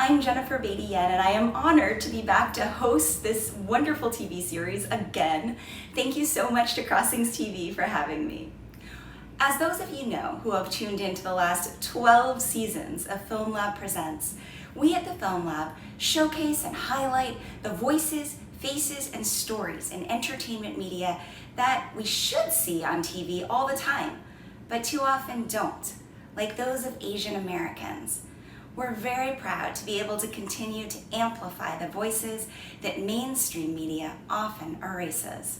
I'm Jennifer Beatty-Yen, and I am honored to be back to host this wonderful TV series again. Thank you so much to CrossingsTV for having me. As those of you know who have tuned into the last 12 seasons of Film Lab Presents, we at the Film Lab showcase and highlight the voices, faces, and stories in entertainment media that we should see on TV all the time, but too often don't, like those of Asian Americans. We're very proud to be able to continue to amplify the voices that mainstream media often erases.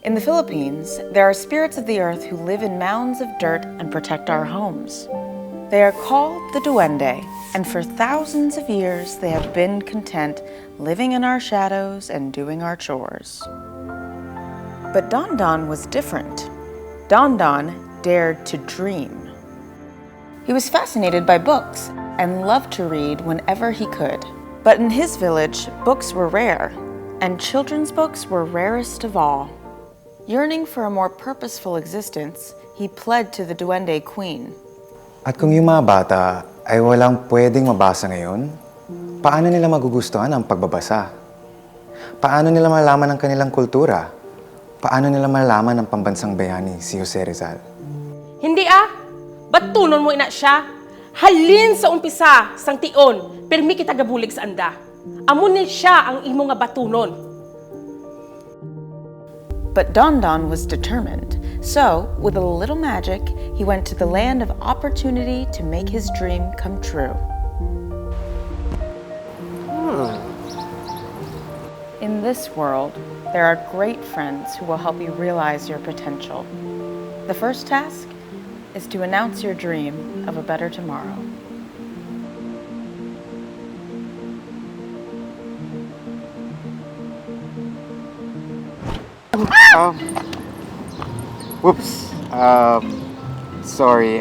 In the Philippines, there are spirits of the earth who live in mounds of dirt and protect our homes. They are called the Duende, and for thousands of years they have been content living in our shadows and doing our chores. But Don Don was different. Don Don dared to dream. He was fascinated by books and loved to read whenever he could. But in his village, books were rare, and children's books were rarest of all. Yearning for a more purposeful existence, he pled to the Duende Queen. At kung yung mga bata ay walang pwedeng mabasa ngayon, paano nila magugustuhan ang pagbabasa? Paano nila malaman ang kanilang kultura? Paano nila malaman ang pambansang bayani si Jose Rizal? Hindi batunon mo ina siya. Halin sa umpisa, sang tion, permi kita gabulig sa anda. Amunin siya ang imo nga batunon. But Don Don was determined, so with a little magic, he went to the land of opportunity to make his dream come true. In this world, there are great friends who will help you realize your potential. The first task is to announce your dream of a better tomorrow. Whoops. Sorry.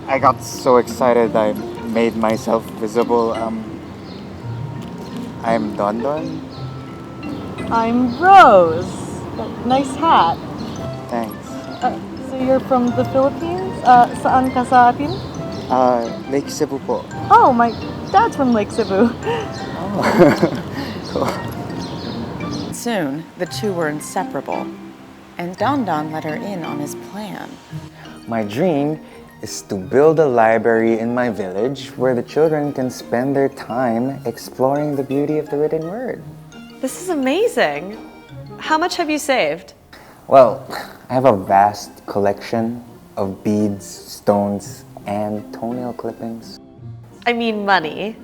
I got so excited I made myself visible. I'm Don Don. I'm Rose. Nice hat. Thanks. So you're from the Philippines? Saan ka sa atin? Lake Cebu po. Oh, my dad's from Lake Cebu. Cool. Soon, the two were inseparable, and Don Don let her in on his plan. My dream is to build a library in my village where the children can spend their time exploring the beauty of the written word. This is amazing. How much have you saved? Well, I have a vast collection of beads, stones, and toenail clippings. I mean money.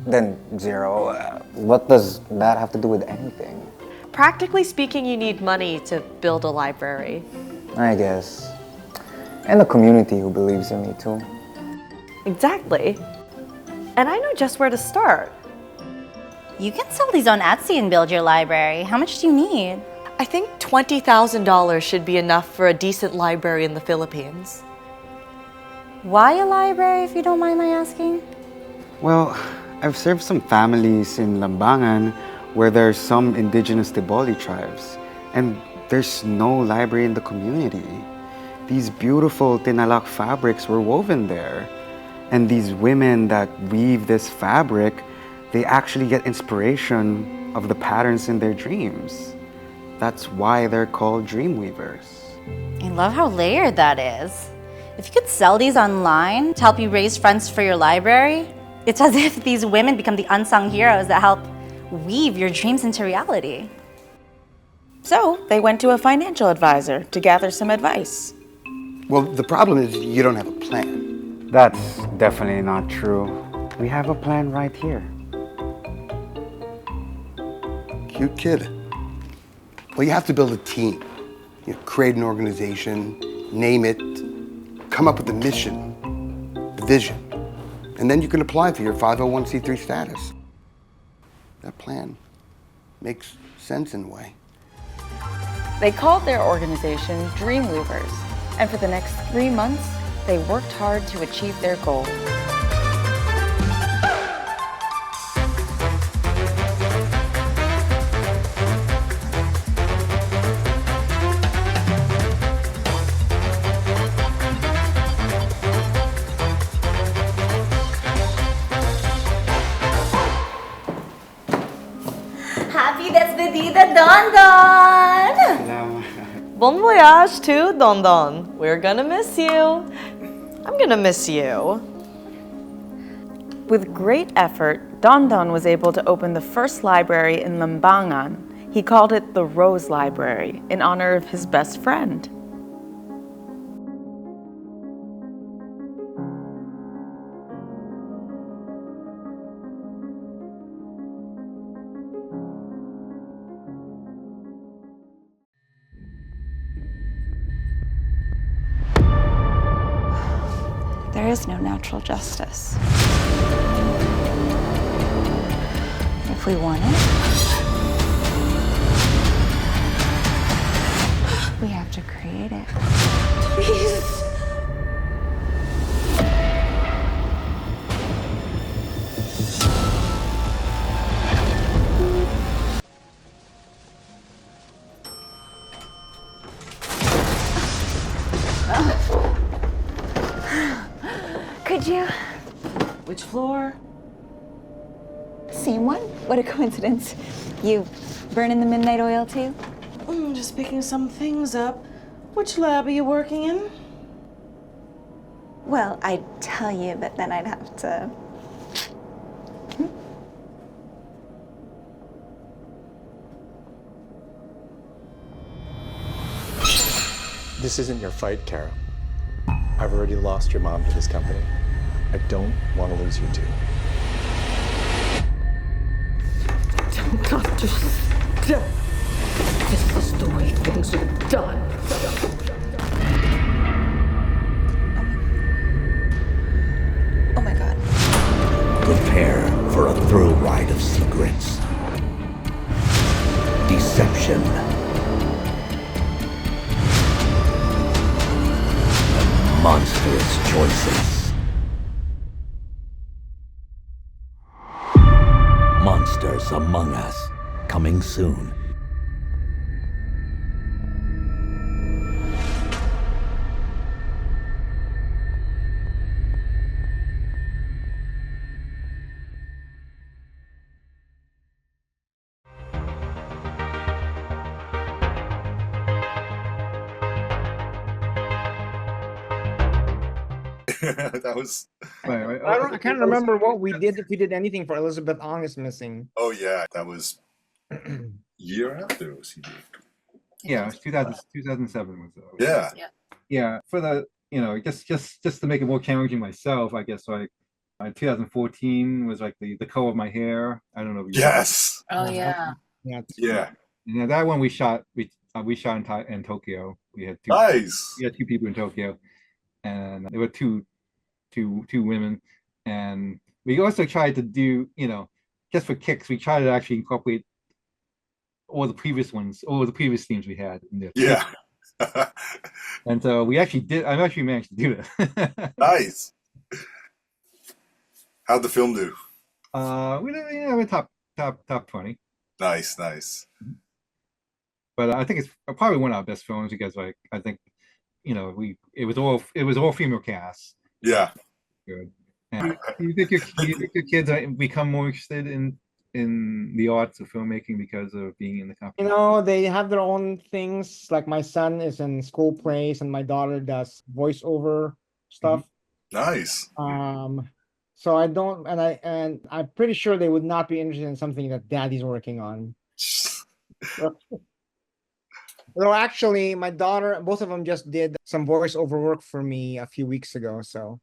Then zero. What does that have to do with anything? Practically speaking, you need money to build a library. I guess. And the community who believes in me too. Exactly. And I know just where to start. You can sell these on Etsy and build your library. How much do you need? I think $20,000 should be enough for a decent library in the Philippines. Why a library, if you don't mind my asking? Well, I've served some families in Lambangan where there's some indigenous Tiboli tribes, and there's no library in the community. These beautiful tinalak fabrics were woven there, and these women that weave this fabric, they actually get inspiration of the patterns in their dreams. That's why they're called dream weavers. I love how layered that is. If you could sell these online to help you raise funds for your library, it's as if these women become the unsung heroes that help weave your dreams into reality. So they went to a financial advisor to gather some advice. Well, the problem is you don't have a plan. That's definitely not true. We have a plan right here. Cute kid. Well, you have to build a team. Create an organization, name it, come up with the mission, the vision. And then you can apply for your 501c3 status. That plan makes sense in a way. They called their organization Dreamweavers, and for the next 3 months, they worked hard to achieve their goal. Happy despedida, Don Don! Bon voyage too, Don Don. We're gonna miss you. I'm gonna miss you. With great effort, Don Don was able to open the first library in Lambangan. He called it the Rose Library in honor of his best friend. There is no natural justice. If we want it, we have to create it. Please. Could you? Which floor? Same one? What a coincidence. You burning the midnight oil too? Just picking some things up. Which lab are you working in? Well, I'd tell you, but then I'd have to. This isn't your fight, Kara. I've already lost your mom to this company. I don't want to lose you too. Don't understand. This is the way things are done. Oh my god. Prepare for a thrill ride of secrets, deception, and monstrous choices. Monsters Among Us, coming soon. That was. I can't remember what we did, if we did anything for Elizabeth Ong is missing. Oh yeah, that was year after it was he did. Yeah, it was 2007 was it? Yeah. Yeah, for the just to make it more challenging myself, I guess 2014 was like the color of my hair. I don't know. If you Yes. Oh yeah. Yeah. And that one we shot in Tokyo. We had Nice. We had two people in Tokyo, and there were two women, and we also tried to do just for kicks. We tried to actually incorporate all the previous themes we had in there. Yeah. And so we actually did. I actually managed to do it. Nice. How'd the film do? We did, we're top 20. Nice. But I think it's probably one of our best films because I think it was all female cast. Yeah. Good. And you think your kids become more interested in the arts of filmmaking because of being in the company? They have their own things. Like my son is in school plays, and my daughter does voiceover stuff. Nice. So I don't, and I'm pretty sure they would not be interested in something that Daddy's working on. Well, actually, my daughter, both of them just did some voiceover work for me a few weeks ago. So,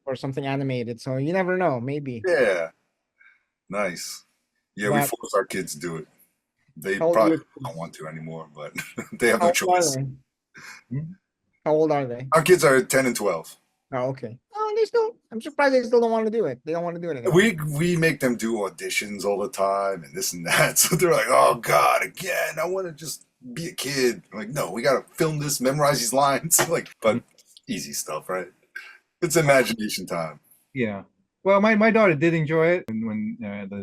or something animated. So you never know. Maybe. Yeah. Nice. Yeah, we force our kids to do it. They probably don't want to anymore, but they have no choice. How old are they? Our kids are 10 and 12. Oh, okay. Oh, they still. I'm surprised they still don't want to do it. They don't want to do it anymore. We make them do auditions all the time and this and that. So they're like, oh God, again, I want to just be a kid. I'm like, no, we gotta film this, memorize these lines. Like, but easy stuff, right? It's imagination time. Yeah. Well, my daughter did enjoy it when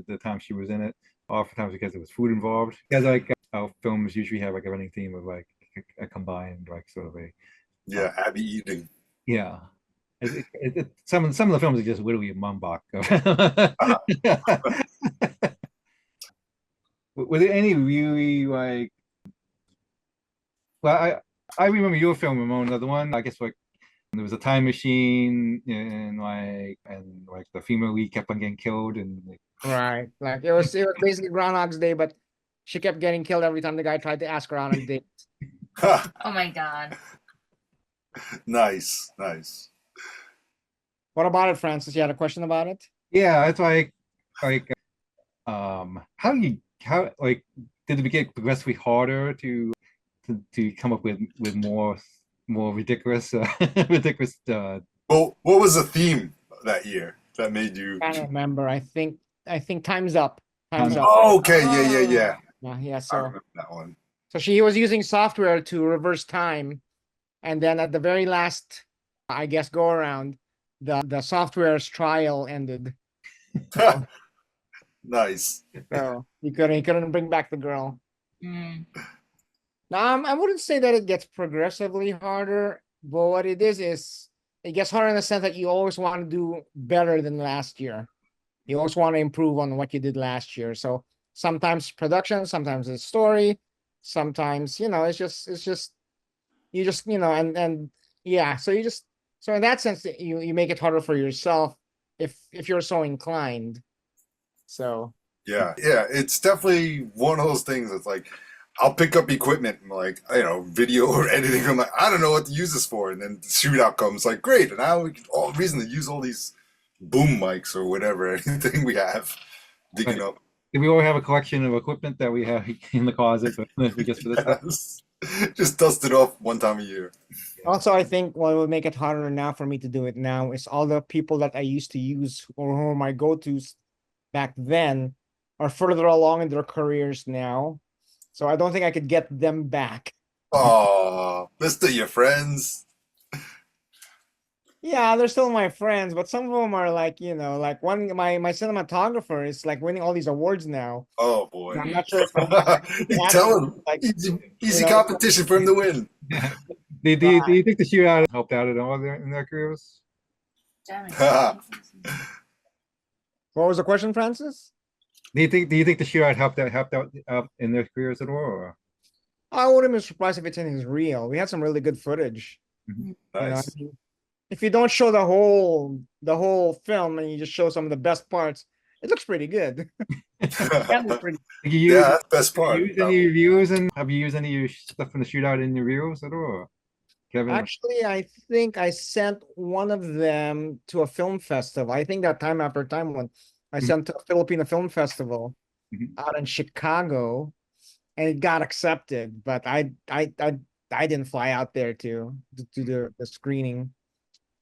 the time she was in it. Oftentimes because there was food involved. Because like our films usually have like a running theme of like a combined like sort of a Abby eating. Yeah. Some of the films are just literally a mumbach. Was there any really like? Well, I remember your film, Ramon. Another one. I guess like there was a time machine and like the female lead kept on getting killed and like, Right. Like it was basically Groundhog's Day, but she kept getting killed every time the guy tried to ask her out on a date. Oh my God. Nice. What about it, Francis? You had a question about it? Yeah, it's like how did it get progressively harder to come up with more ridiculous ridiculous Well, what was the theme that year that made you? I don't remember. I think Time's Up. Time's Up. Oh, okay, yeah. Yeah, I so remember that one. so she was using software to reverse time, and then at the very last, I guess, go around, the software's trial ended. Nice. So he couldn't bring back the girl. Now I wouldn't say that it gets progressively harder, but what it is it gets harder in the sense that you always want to do better than last year. You always want to improve on what you did last year. So sometimes production, sometimes it's story, sometimes it's just you just and yeah. So in that sense you make it harder for yourself if you're so inclined. So Yeah, it's definitely one of those things that's like, I'll pick up equipment and like, video or editing. I'm like, I don't know what to use this for. And then the shootout comes like, great. And now we can all reason to use all these boom mics or whatever, anything we have digging up. We all have a collection of equipment that we have in the closet, but just for this stuff. Just dust it off one time a year. Also, I think what will make it harder now for me to do it now is all the people that I used to use or who are my go-tos back then are further along in their careers now. So I don't think I could get them back. Oh, they're still your friends. Yeah, they're still my friends, but some of them are like, like my cinematographer is like winning all these awards now. Oh boy. I'm not sure if tell him easy competition for him to win. Do you think the shootout helped out at all in their careers? What was the question, Francis? Do you think the shootout helped out in their careers at all? Or? I wouldn't be surprised if it's anything real. We had some really good footage. Nice. If you don't show the whole film and you just show some of the best parts, it looks pretty good. Yeah, that's the best part. Have you used any of your stuff from the shootout in your reels at all? Actually, I think I sent one of them to a film festival. I think that Time After Time one I sent to a Filipino film festival out in Chicago, and it got accepted. But I didn't fly out there to do the screening.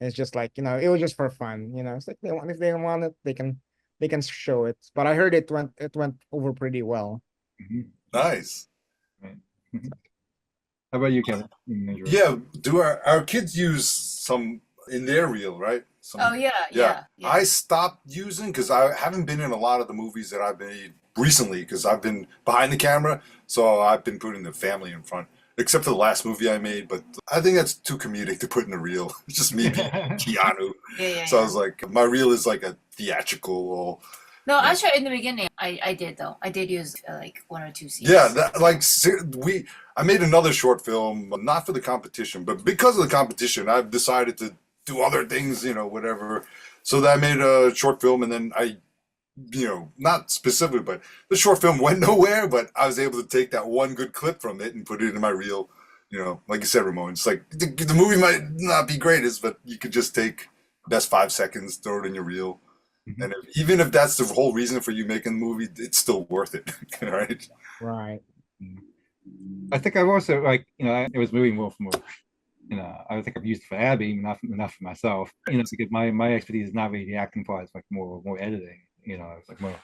It's just like, it was just for fun. It's like if they want it, they can show it. But I heard it went over pretty well. Nice. Right. How about you, Kevin? Yeah, do our kids use some in their reel, right? Oh yeah. I stopped using because I haven't been in a lot of the movies that I've made recently because I've been behind the camera, so I've been putting the family in front. Except for the last movie I made, but I think that's too comedic to put in a reel. It's just me being Keanu. So I was like, my reel is like a theatrical. No, actually, in the beginning, I did though. I did use like one or two scenes. Yeah, I made another short film, not for the competition, but because of the competition, I've decided to do other things, whatever. So that I made a short film, and then I, not specifically, but the short film went nowhere, but I was able to take that one good clip from it and put it in my reel. Like you said, Ramon, it's like the movie might not be greatest, but you could just take the best 5 seconds, throw it in your reel. And even if that's the whole reason for you making the movie, it's still worth it, right? Right. I think I've also it was moving more from I think I've used it for Abby, not for myself. Because my expertise is not really the acting part; it's like more editing. It's like more.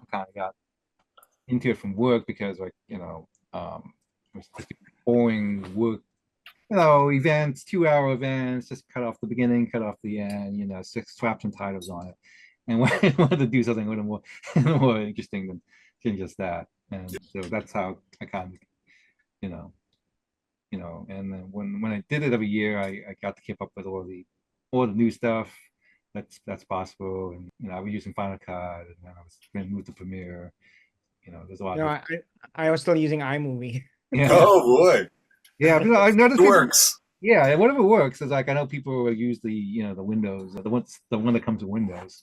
I kind of got into it from work because it was just boring work. Events, 2-hour events, just cut off the beginning, cut off the end. Slap some titles on it, and wanted to do something a little more interesting than just that. And so that's how I kind of and then when I did it every year, I got to keep up with all the new stuff that's possible. And I was using Final Cut, and then I was going to move to Premiere. There's a lot. No, I was still using iMovie. Yeah. Oh boy. Yeah, I've noticed It works. Yeah, whatever works is like I know people use the Windows, the one that comes with Windows.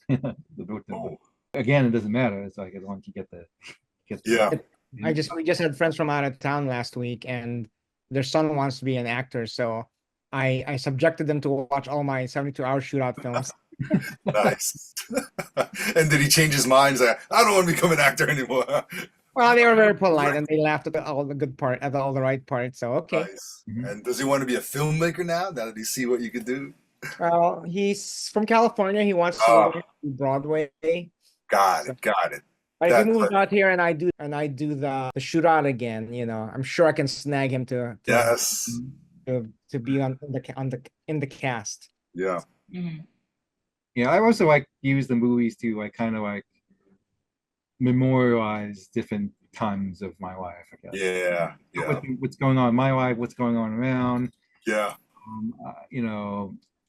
Again, it doesn't matter. It's like as long as you get the Yeah. We just had friends from out of town last week, and their son wants to be an actor, so I subjected them to watch all my 72-hour shootout films. Nice. And did he change his mind? He's like, I don't want to become an actor anymore. Well, they were very polite, and they laughed at all the right parts. So okay. Nice. And does he want to be a filmmaker now that he see what you could do? Well, he's from California. He wants to go to Broadway. Got it. But if he moves out here and I do the shootout again, I'm sure I can snag him to be in the cast. Yeah. Yeah, I also use the movies to kind of memorialize different times of my life, I guess. Yeah. What's going on in my life, what's going on around. Yeah.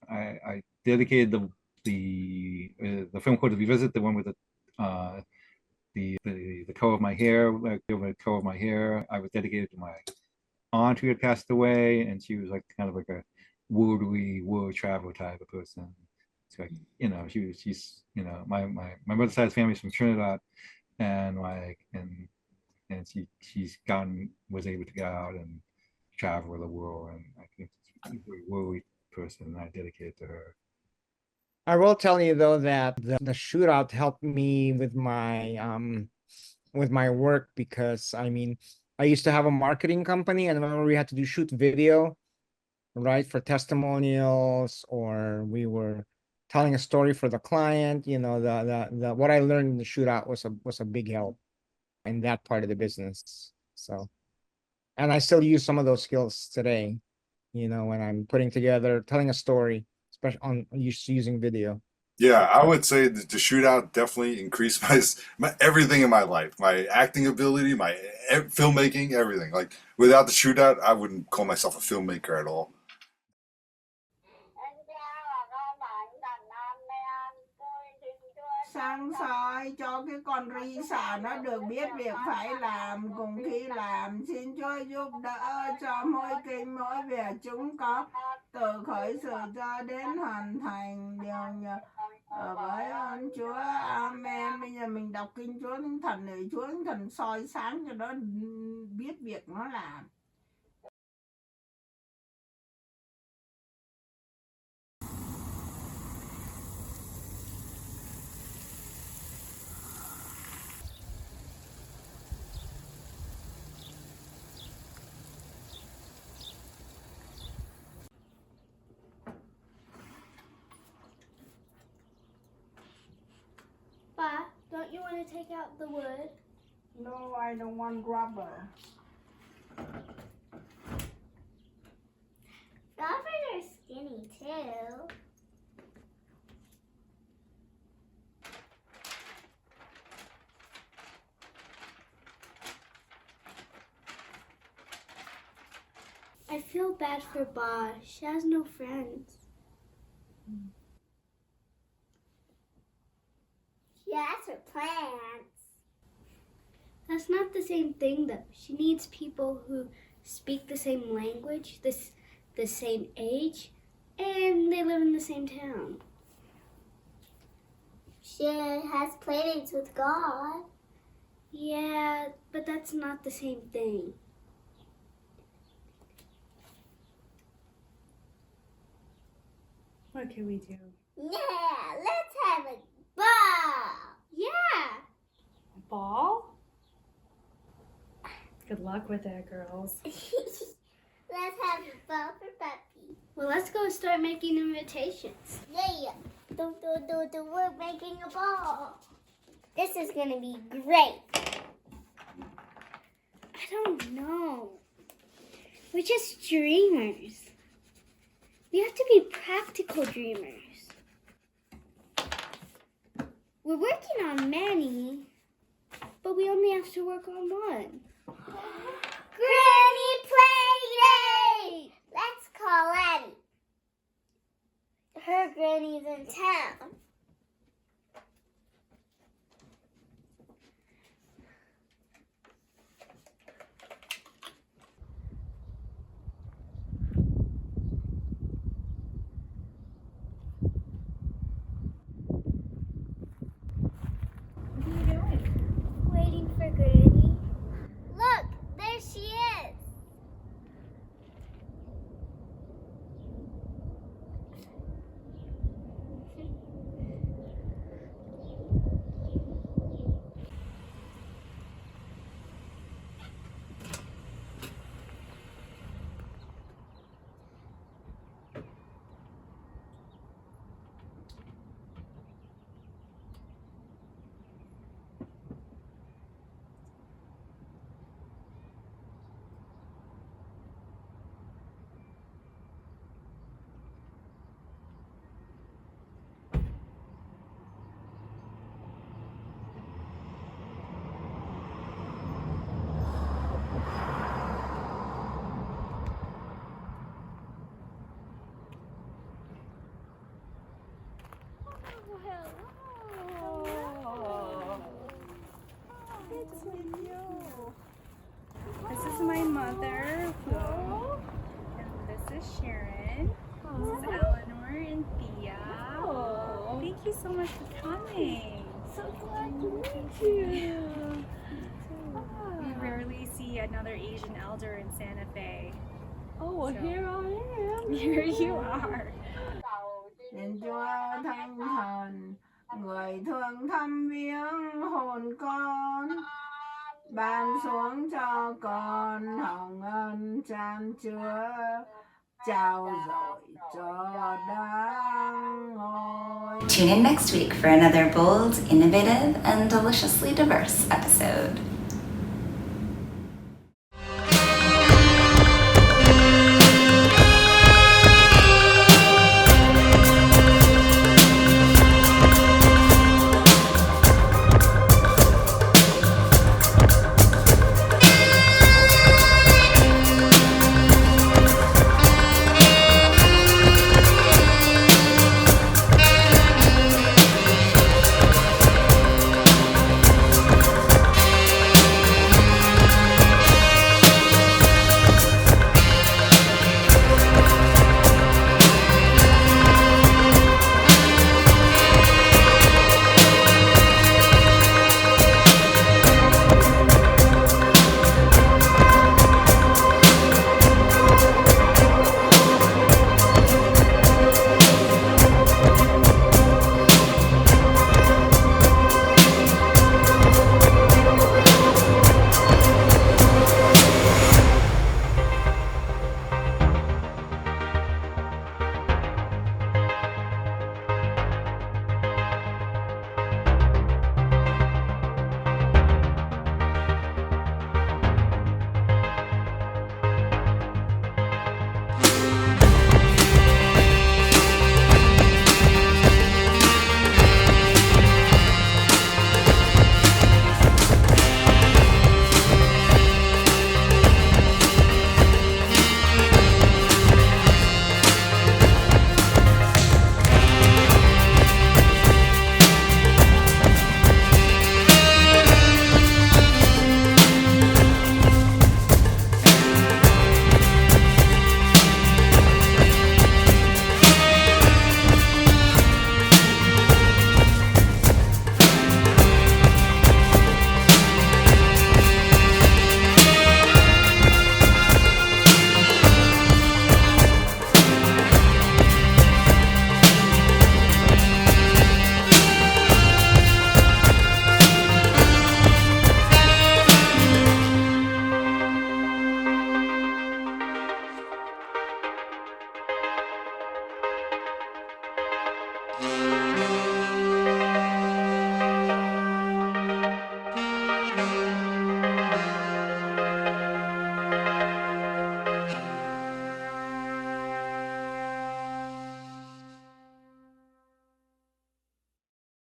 I dedicated the film called Revisit, the one with the color of my hair, the color of my hair. I was dedicated to my aunt who had passed away, and she was kind of like a world travel type of person. It's like she's my mother's side of family is from Trinidad, and was able to go out and travel the world, and I think she's a very worldly person, and I dedicate to her. I will tell you though that the shootout helped me with my work, because I used to have a marketing company, and whenever we had to shoot video, right, for testimonials, or we were telling a story for the client, the what I learned in the shootout was a big help in that part of the business. So, and I still use some of those skills today, when I'm telling a story, especially on using video. Yeah, I would say that the shootout definitely increased my everything in my life, my acting ability, my filmmaking, everything. Like without the shootout, I wouldn't call myself a filmmaker at all. Sang soi cho cái con Risa nó được biết việc phải làm, cùng khi làm xin Chúa giúp đỡ cho mỗi kinh mỗi việc chúng có từ khởi sự cho đến hoàn thành đều nhờ với ơn Chúa. Amen. Bây giờ mình đọc kinh Chúa Thánh Thần để Chúa Thánh Thần soi sáng cho nó biết việc nó làm. Pa, don't you want to take out the wood? No, I don't want rubber. Rubbers are skinny too. I feel bad for Ba. She has no friends. She has her plans. That's not the same thing though. She needs people who speak the same language, the same age, and they live in the same town. She has plans with God. Yeah, but that's not the same thing. What can we do? Yeah, let's have a ball. Yeah. A ball? Good luck with it, girls. Let's have a ball for Puppy. Well, let's go start making invitations. Yeah. We're making a ball. This is gonna be great. I don't know. We're just dreamers. We have to be practical dreamers. We're working on many, but we only have to work on one. Granny Playdate! Let's call Addie. Her granny's in town. What are you doing? Waiting for Granny. Look, there she is. This is my mother, Flo, and this is Sharon. This is Eleanor and Thea. Thank you so much for coming. So glad to meet you. We rarely see another Asian elder in Santa Fe. Oh, well, here I am. Here you are. Nên Chúa Thánh Thần, người thương thăm viếng hồn con, ban xuống cho con hồng ân chan chứa, trao dồi cho đáng ngôi. Tune in next week for another bold, innovative, and deliciously diverse episode. Bye.